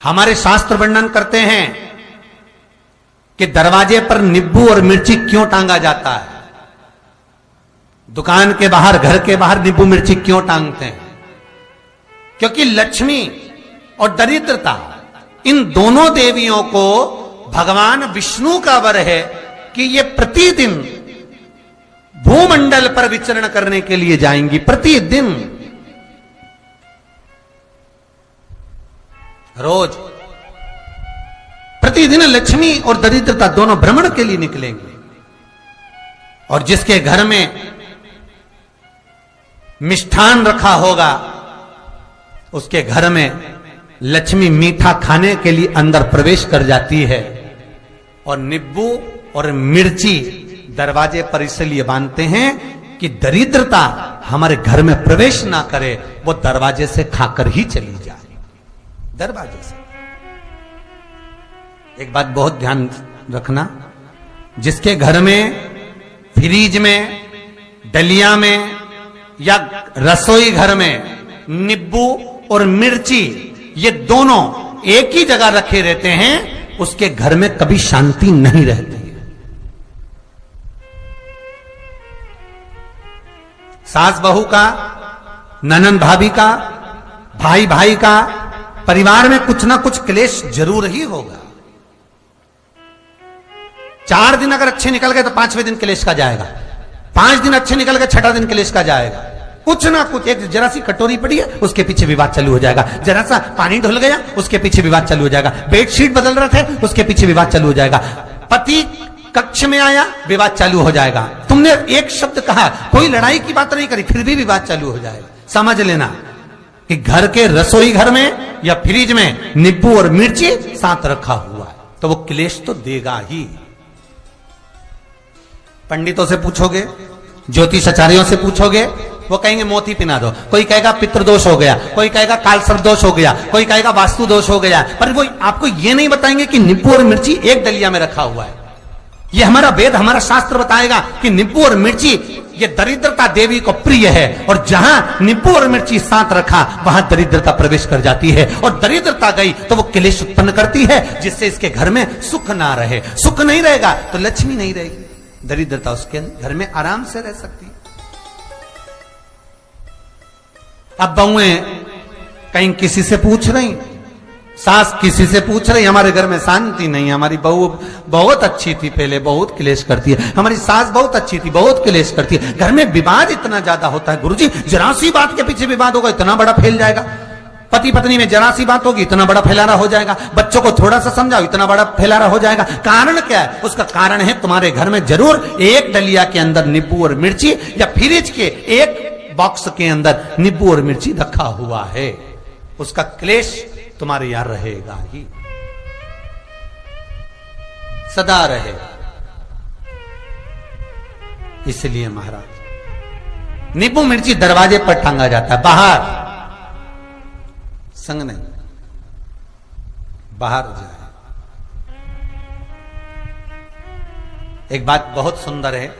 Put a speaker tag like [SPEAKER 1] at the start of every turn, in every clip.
[SPEAKER 1] हमारे शास्त्र वर्णन करते हैं कि दरवाजे पर नींबू और मिर्ची क्यों टांगा जाता है। दुकान के बाहर, घर के बाहर नींबू मिर्ची क्यों टांगते हैं? क्योंकि लक्ष्मी और दरिद्रता, इन दोनों देवियों को भगवान विष्णु का वर है कि ये प्रतिदिन भूमंडल पर विचरण करने के लिए जाएंगी। प्रतिदिन, रोज प्रतिदिन लक्ष्मी और दरिद्रता दोनों भ्रमण के लिए निकलेंगे। और जिसके घर में मिष्ठान रखा होगा, उसके घर में लक्ष्मी मीठा खाने के लिए अंदर प्रवेश कर जाती है। और नींबू और मिर्ची दरवाजे पर इसलिए बांधते हैं कि दरिद्रता हमारे घर में प्रवेश ना करे, वो दरवाजे से खाकर ही चली जाए। दरवाजे से। एक बात बहुत ध्यान रखना, जिसके घर में फ्रीज में, डलिया में या रसोई घर में नींबू और मिर्ची ये दोनों एक ही जगह रखे रहते हैं, उसके घर में कभी शांति नहीं रहती है। सास बहू का, ननंद भाभी का, भाई भाई का, परिवार में कुछ ना कुछ क्लेश जरूर ही होगा। 4 दिन अगर अच्छे निकल गए तो 5वें दिन क्लेश का जाएगा। 5 दिन अच्छे निकल गए, 6ठा दिन क्लेश का जाएगा। कुछ ना कुछ, एक जरा सी कटोरी पड़ी है उसके पीछे विवाद चालू हो जाएगा, जरा सा पानी ढुल गया उसके पीछे विवाद चालू हो जाएगा, बेडशीट बदल रहे थे उसके पीछे विवाद चालू हो जाएगा, पति कक्ष में आया विवाद चालू हो जाएगा, तुमने एक शब्द कहा, कोई लड़ाई की बात नहीं करी, फिर भी विवाद चालू हो जाएगा। समझ लेना कि घर के रसोई घर में या फ्रिज में नींबू और मिर्ची साथ रखा हुआ है तो वो क्लेश तो देगा ही। पंडितों से पूछोगे, ज्योतिषाचार्यों से पूछोगे, वो कहेंगे मोती पिना दो, कोई कहेगा पितृदोष हो गया, कोई कहेगा कालसर्प दोष हो गया, कोई कहेगा वास्तु दोष हो गया, पर वो आपको ये नहीं बताएंगे कि नींबू और मिर्ची एक डलिया में रखा हुआ है। ये हमारा वेद, हमारा शास्त्र बताएगा कि नींबू और मिर्ची ये दरिद्रता देवी को प्रिय है, और जहां नींबू और मिर्ची साथ रखा वहां दरिद्रता प्रवेश कर जाती है, और दरिद्रता गई तो वो क्लेश उत्पन्न करती है, जिससे इसके घर में सुख ना रहे। सुख नहीं रहेगा तो लक्ष्मी नहीं रहेगी, दरिद्रता उसके घर में आराम से रह सकती है। अब बहुएं कहीं किसी से पूछ रही, सास किसी से पूछ रही, हमारे घर में शांति नहीं, हमारी बहू बहुत अच्छी थी पहले, बहुत क्लेश करती है, हमारी सास बहुत अच्छी थी, बहुत क्लेश करती है, घर में विवाद इतना ज्यादा होता है गुरुजी, जरा सी बात के पीछे विवाद होगा इतना बड़ा फैल जाएगा, पति पत्नी में जरा सी बात होगी इतना बड़ा फैलाना हो जाएगा, बच्चों को थोड़ा सा समझाओ इतना बड़ा फैलाना हो जाएगा। कारण क्या है? उसका कारण है तुम्हारे घर में जरूर एक डलिया के अंदर नींबू और मिर्ची या फ्रिज के एक बॉक्स के अंदर नींबू और मिर्ची रखा हुआ है, उसका क्लेश तुम्हारे यहां रहेगा ही, सदा रहेगा। इसलिए महाराज नींबू मिर्ची दरवाजे पर टांगा जाता है, बाहर संग नहीं, बाहर जाए। एक बात बहुत सुंदर है,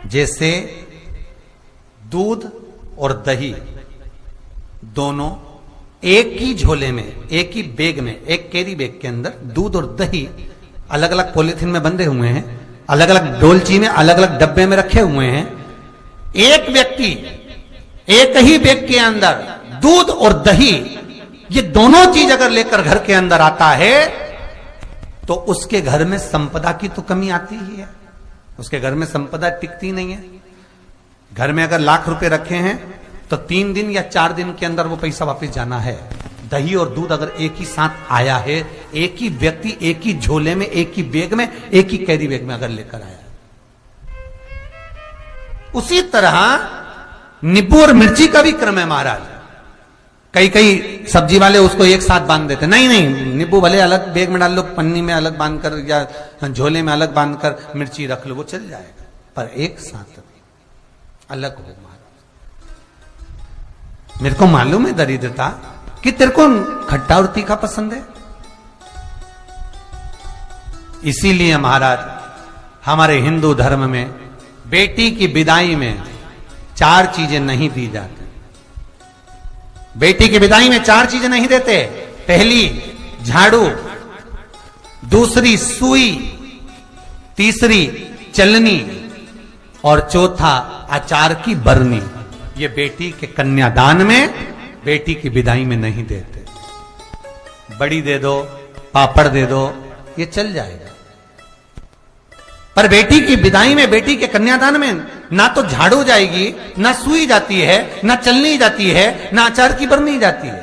[SPEAKER 1] जैसे दूध और दही दोनों एक ही झोले में, एक ही बैग में, एक कैरी बैग के अंदर दूध और दही अलग अलग पॉलिथीन में बंधे हुए हैं, अलग अलग डोलची में, अलग अलग डब्बे में रखे हुए हैं। एक व्यक्ति एक ही बैग के अंदर दूध और दही ये दोनों चीज अगर लेकर घर के अंदर आता है तो उसके घर में संपदा की तो कमी आती ही है, उसके घर में संपदा टिकती नहीं है। घर में अगर लाख रुपए रखे हैं तो 3 दिन या 4 दिन के अंदर वो पैसा वापस जाना है। दही और दूध अगर एक ही साथ आया है, एक ही व्यक्ति एक ही झोले में, एक ही बैग में, एक ही कैरी बैग में अगर लेकर आया, उसी तरह नींबू और मिर्ची का भी क्रम है महाराज। कई कई सब्जी वाले उसको एक साथ बांध देते, नहीं नहीं, नींबू भले अलग बैग में डाल लो, पन्नी में अलग बांध कर या झोले में अलग बांध कर मिर्ची रख लो, वो चल जाएगा, पर एक साथ अलग हो। मेरे को मालूम है दरिद्रता कि तेरे को खट्टा और तीखा पसंद है, इसीलिए महाराज हमारे हिंदू धर्म में बेटी की विदाई में 4 चीजें नहीं दी जाती। बेटी की विदाई में 4 चीजें नहीं देते। पहली झाड़ू, दूसरी सुई, तीसरी चलनी और चौथा अचार की बरनी। ये बेटी के कन्यादान में, बेटी की विदाई में नहीं देते। बड़ी दे दो, पापड़ दे दो, ये चल जाएगा, पर बेटी की विदाई में, बेटी के कन्यादान में ना तो झाड़ू जाएगी, ना सुई जाती है, ना चलनी जाती है, ना अचार की बरनी जाती है।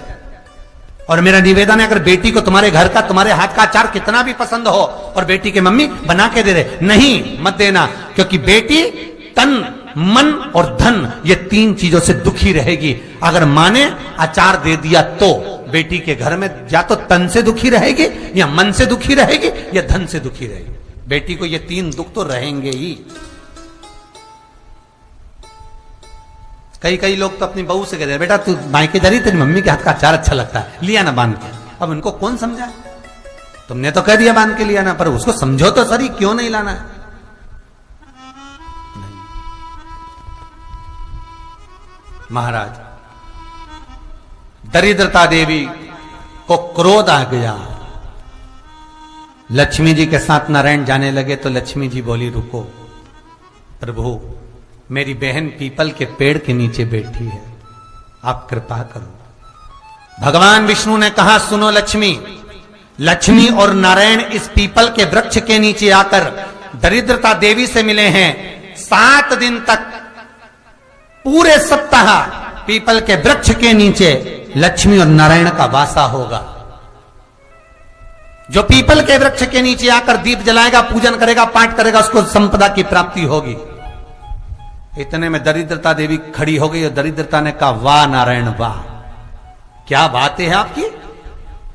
[SPEAKER 1] और मेरा निवेदन है, अगर बेटी को तुम्हारे घर का, तुम्हारे हाथ का अचार कितना भी पसंद हो और बेटी के मम्मी बना के दे दे, नहीं, मत देना, क्योंकि बेटी तन, मन और धन, ये 3 चीजों से दुखी रहेगी। अगर मां ने अचार दे दिया तो बेटी के घर में या तो तन से दुखी रहेगी, या मन से दुखी रहेगी, या धन से दुखी रहेगी। बेटी को ये 3 दुख तो रहेंगे ही। कई लोग तो अपनी बहू से कहते हैं, बेटा तू मायके जा रही, तेरी मम्मी के हाथ का अचार अच्छा लगता है, लिया ना बांध के। अब उनको कौन समझाए? तुमने तो कह दिया बांध के लिया ना, पर उसको समझो तो सही, क्यों नहीं लाना है? महाराज, दरिद्रता देवी को क्रोध आ गया। लक्ष्मी जी के साथ नारायण जाने लगे तो लक्ष्मी जी बोली, रुको प्रभु, मेरी बहन पीपल के पेड़ के नीचे बैठी है, आप कृपा करो। भगवान विष्णु ने कहा, सुनो लक्ष्मी, लक्ष्मी और नारायण इस पीपल के वृक्ष के नीचे आकर दरिद्रता देवी से मिले हैं। 7 दिन तक, पूरे सप्ताह पीपल के वृक्ष के नीचे लक्ष्मी और नारायण का वासा होगा। जो पीपल के वृक्ष के नीचे आकर दीप जलाएगा, पूजन करेगा, पाठ करेगा, उसको संपदा की प्राप्ति होगी। इतने में दरिद्रता देवी खड़ी हो गई और दरिद्रता ने कहा, वाह नारायण वाह, क्या बात है आपकी,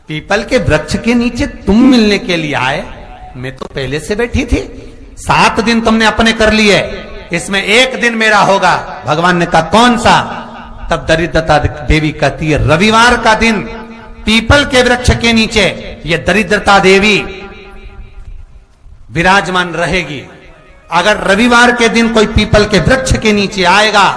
[SPEAKER 1] पीपल के वृक्ष के नीचे तुम मिलने के लिए आए, मैं तो पहले से बैठी थी। 7 दिन तुमने अपने कर लिए, इसमें 1 दिन मेरा होगा। भगवान ने कहा, कौन सा? तब दरिद्रता देवी कहती है, रविवार का दिन पीपल के वृक्ष के नीचे ये दरिद्रता देवी विराजमान रहेगी। अगर रविवार के दिन कोई पीपल के वृक्ष के नीचे आएगा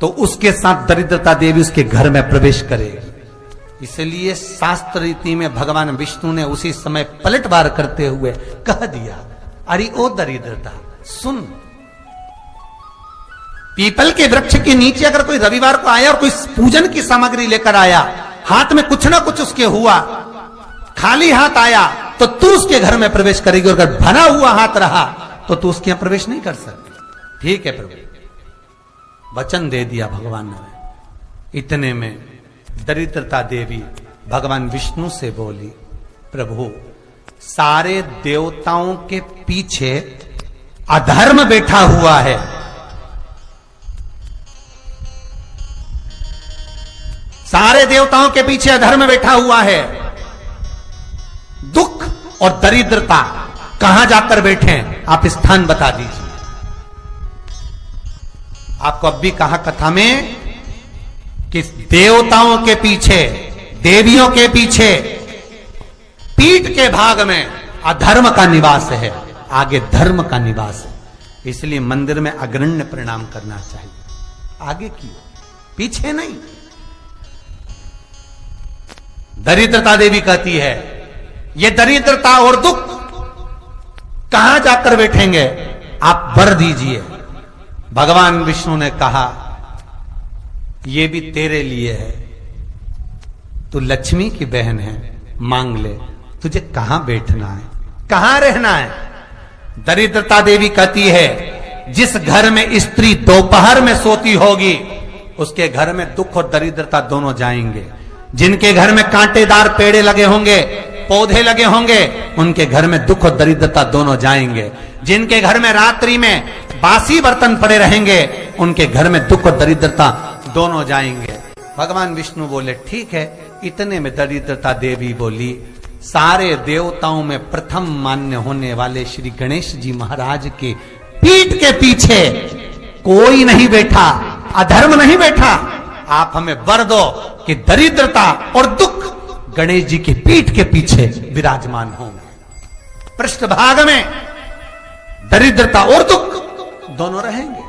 [SPEAKER 1] तो उसके साथ दरिद्रता देवी उसके घर में प्रवेश करेगी। इसलिए शास्त्र रीति में भगवान विष्णु ने उसी समय पलटवार करते हुए कह दिया, अरे ओ दरिद्रता सुन, पीपल के वृक्ष के नीचे अगर कोई रविवार को आया और कोई पूजन की सामग्री लेकर आया, हाथ में कुछ ना कुछ उसके हुआ, खाली हाथ आया, तो तू उसके घर में प्रवेश करेगी, और अगर भरा हुआ हाथ रहा तो तू उसके यहां प्रवेश नहीं कर सकती। ठीक है प्रभु, वचन दे दिया भगवान ने। इतने में दरिद्रता देवी भगवान विष्णु से बोली, प्रभु, सारे देवताओं के पीछे अधर्म बैठा हुआ है, सारे देवताओं के पीछे अधर्म बैठा हुआ है। दुख और दरिद्रता कहां जाकर बैठे हैं, आप स्थान बता दीजिए। आपको अब भी कहा कथा में कि देवताओं के पीछे, देवियों के पीछे, पीठ के भाग में अधर्म का निवास है, आगे धर्म का निवास है। इसलिए मंदिर में अग्रण्य प्रणाम करना चाहिए, आगे क्यों, पीछे नहीं। दरिद्रता देवी कहती है, ये दरिद्रता और दुख कहां जाकर बैठेंगे, आप वर दीजिए। भगवान विष्णु ने कहा, ये भी तेरे लिए है, तू लक्ष्मी की बहन है, मांग ले, तुझे कहां बैठना है, कहां रहना है। दरिद्रता देवी कहती है, जिस घर में स्त्री दोपहर में सोती होगी, उसके घर में दुख और दरिद्रता दोनों जाएंगे। जिनके घर में कांटेदार पेड़े लगे होंगे, पौधे लगे होंगे, उनके घर में दुख और दरिद्रता दोनों जाएंगे। जिनके घर में रात्रि में बासी बर्तन पड़े रहेंगे, उनके घर में दुख और दरिद्रता दोनों जाएंगे। भगवान विष्णु बोले, ठीक है। इतने में दरिद्रता देवी बोली, सारे देवताओं में प्रथम मान्य होने वाले श्री गणेश जी महाराज के पीठ के पीछे कोई नहीं बैठा, अधर्म नहीं बैठा। आप हमें वर दो कि दरिद्रता और दुख गणेश जी की पीठ के पीछे विराजमान होंगे, पृष्ठभाग में दरिद्रता और दुख दोनों रहेंगे।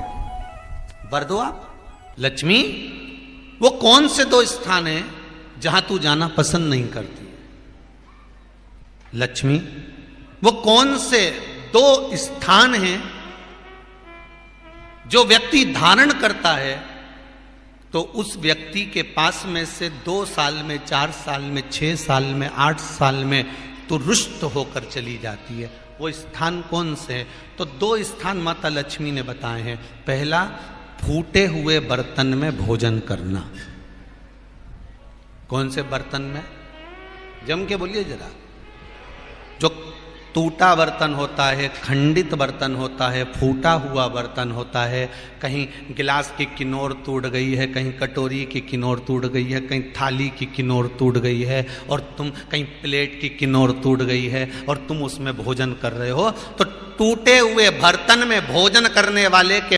[SPEAKER 1] वर दो आप। लक्ष्मी वो कौन से दो स्थान हैं जहां तू जाना पसंद नहीं करती है? लक्ष्मी, वो कौन से दो स्थान हैं जो व्यक्ति धारण करता है तो उस व्यक्ति के पास में से 2 साल में, 4 साल में, 6 साल में, 8 साल में तो रुष्ट होकर चली जाती है? वो स्थान कौन से है? तो 2 स्थान माता लक्ष्मी ने बताए हैं। पहला, फूटे हुए बर्तन में भोजन करना। कौन से बर्तन में? जम के बोलिए जरा। जो टूटा बर्तन होता है, खंडित बर्तन होता है, फूटा हुआ बर्तन होता है, कहीं गिलास की किनोर टूट गई है, कहीं कटोरी की किनोर टूट गई है, कहीं थाली की किनोर टूट गई है, और तुम कहीं प्लेट की किनोर टूट गई है और तुम उसमें भोजन कर रहे हो, तो टूटे हुए बर्तन में भोजन करने वाले के